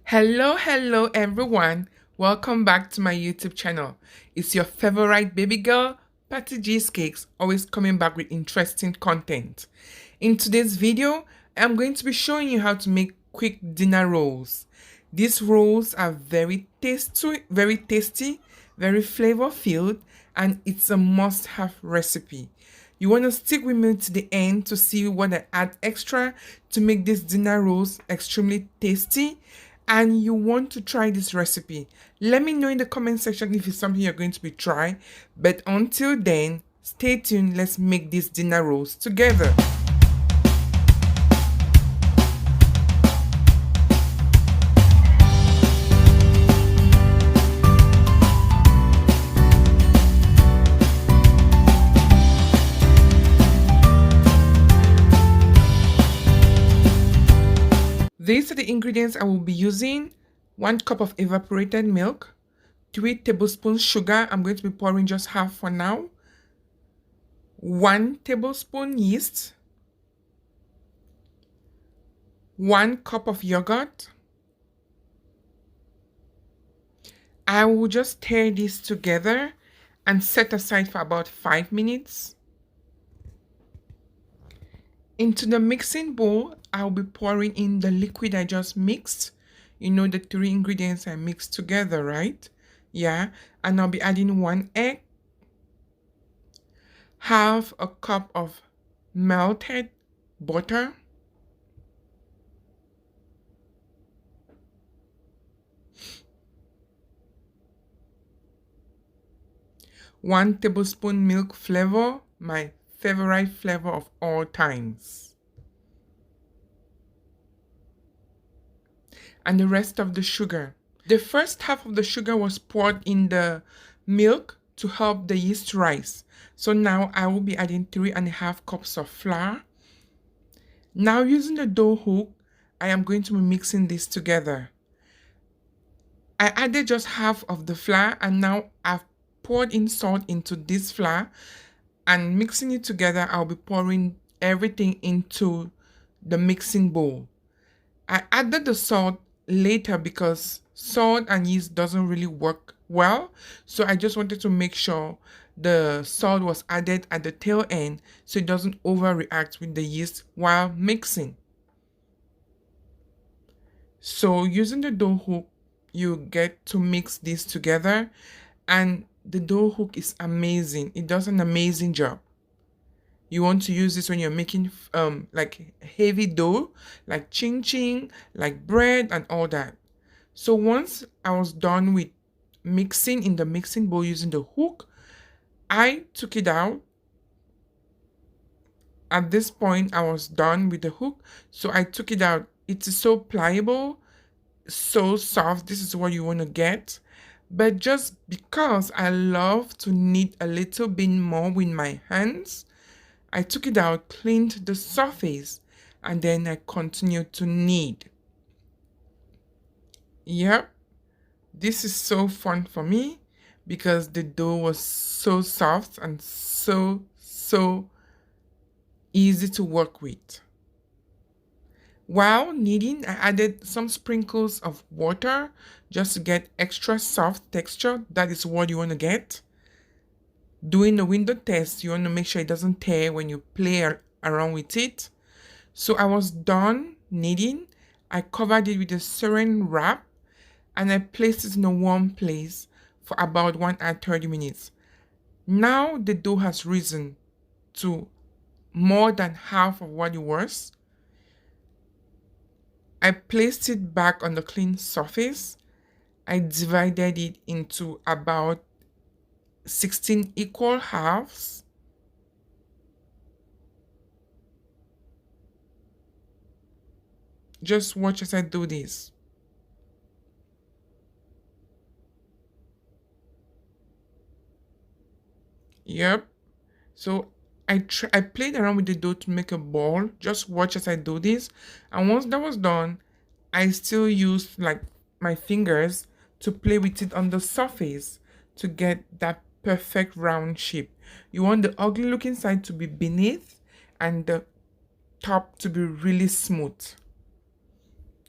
Hello everyone. Welcome back to my YouTube channel. It's your favorite baby girl, Patty G's Cakes, always coming back with interesting content. In today's video, I'm going to be showing you how to make quick dinner rolls. These rolls are very tasty, very flavor-filled, and it's a must-have recipe. You want to stick with me to the end to see what I add extra to make these dinner rolls extremely tasty, and you want to try this recipe. Let me know in the comment section if it's something you're going to be trying. But until then, stay tuned. Let's make these dinner rolls together. These are the ingredients I will be using. 1 cup of evaporated milk, 3 tablespoons sugar. I'm going to be pouring just half for now. 1 tablespoon yeast, 1 cup of yogurt. I will just stir this together and set aside for about 5 minutes. Into the mixing bowl, I'll be pouring in the liquid I just mixed. You know, the 3 ingredients I mixed together, right? Yeah, and I'll be adding 1 egg, half a cup of melted butter, one tablespoon milk flavor, my favorite flavor of all times, and the rest of the sugar. The first half of the sugar was poured in the milk to help the yeast rise. So now I will be adding 3.5 cups of flour. Now using the dough hook, I am going to be mixing this together. I added just half of the flour, and now I've poured in salt into this flour, and mixing it together, I'll be pouring everything into the mixing bowl. I added the salt later because salt and yeast doesn't really work well, so I just wanted to make sure the salt was added at the tail end so it doesn't overreact with the yeast while mixing. So using the dough hook, you get to mix this together, and the dough hook is amazing. It does an amazing job. You want to use this when you're making like heavy dough, like ching ching, like bread and all that. So once I was done with mixing in the mixing bowl using the hook, I took it out. At this point, I was done with the hook, so I took it out. It is so pliable, so soft. This is what you want to get. But just because I love to knead a little bit more with my hands, I took it out, cleaned the surface, and then I continued to knead. Yep, this is so fun for me because the dough was so soft and so easy to work with. While kneading, I added some sprinkles of water just to get extra soft texture. That is what you want to get. Doing the window test, you want to make sure it doesn't tear when you play around with it. So I was done kneading. I covered it with a saran wrap and I placed it in a warm place for about 1 hour 30 minutes. Now the dough has risen to more than half of what it was. I placed it back on the clean surface. I divided it into about 16 equal halves. Just watch as I do this. Yep. So I played around with the dough to make a ball. Just watch as I do this. And once that was done, I still used like my fingers to play with it on the surface to get that perfect round shape. You want the ugly looking side to be beneath and the top to be really smooth.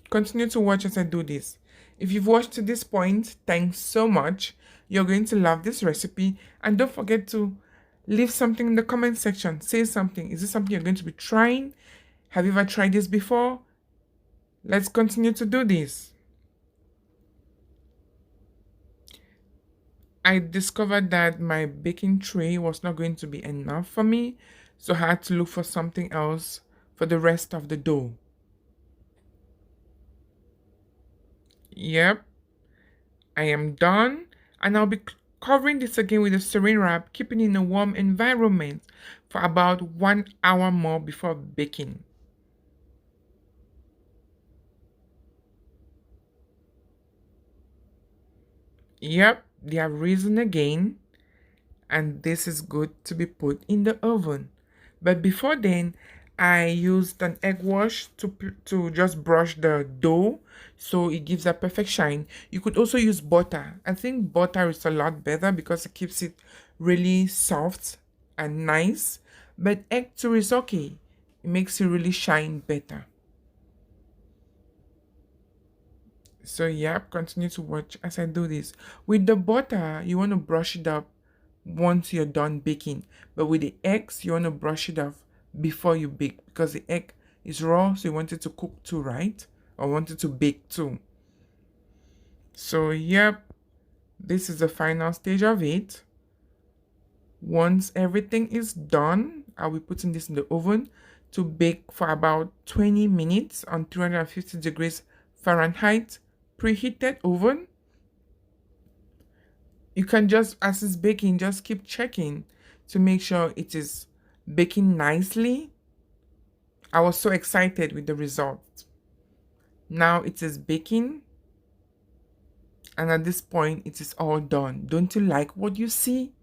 Continue to watch as I do this. If you've watched to this point, thanks so much. You're going to love this recipe. And don't forget to leave something in the comment section. Say something. Is this something you're going to be trying? Have you ever tried this before? Let's continue to do this. I discovered that my baking tray was not going to be enough for me, so I had to look for something else for the rest of the dough. Yep, I am done, and I'll be covering this again with a saran wrap, keeping it in a warm environment for about 1 hour more before baking. Yep, they have risen again, and this is good to be put in the oven. But before then, I used an egg wash to just brush the dough so it gives a perfect shine. You could also use butter. I think butter is a lot better because it keeps it really soft and nice. But egg too is okay. It makes it really shine better. So yeah, continue to watch as I do this. With the butter, you want to brush it up once you're done baking. But with the eggs, you want to brush it off before you bake because the egg is raw, so you want it to cook too, right? Or want it to bake too. So yep, this is the final stage of it. Once everything is done, I'll be putting this in the oven to bake for about 20 minutes on 350 degrees Fahrenheit preheated oven. You can just, as it's baking, just keep checking to make sure it is baking nicely. I was so excited with the result. Now it is baking, and at this point it is all done. Don't you like what you see?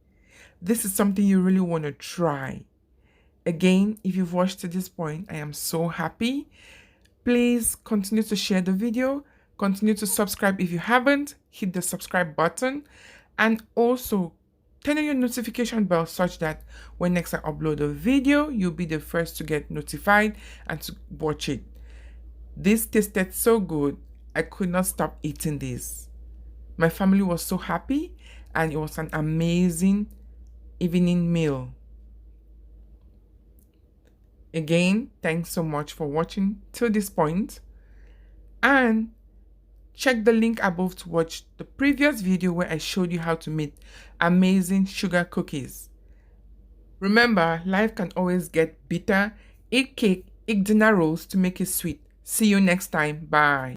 This is something you really want to try. Again, if you've watched to this point, I am so happy. Please continue to share the video. Continue to subscribe if you haven't. Hit the subscribe button. And also, turn on your notification bell such that when next I upload a video, you'll be the first to get notified and to watch it. This tasted so good. I could not stop eating this. My family was so happy, and it was an amazing evening meal. Again, thanks so much for watching till this point, and check the link above to watch the previous video where I showed you how to make amazing sugar cookies. Remember, life can always get bitter. Eat cake, eat dinner rolls to make it sweet. See you next time. Bye.